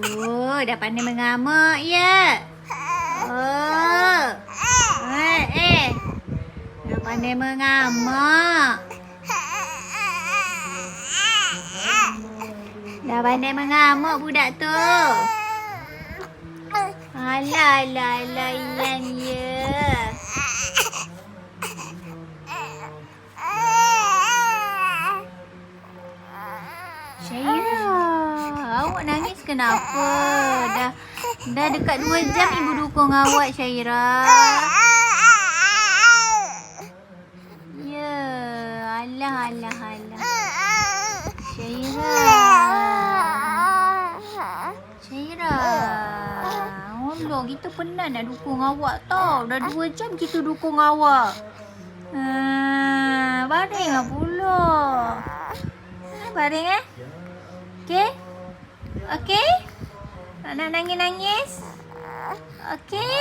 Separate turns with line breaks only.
Oh, dah pandai mengamuk ya. Oh. Dah pandai mengamuk. Dah pandai mengamuk budak tu. Alah, Ian ya. Syaira, awak nangis kenapa? Dah dekat 2 jam ibu dukung awak, Syaira. Ya, alah. Syaira. Allah, kita penat nak dukung awak tau. Dah 2 jam kita dukung awak. Baring lah pula. Baring Okey? Okey? Tak nak nangis-nangis? Okey?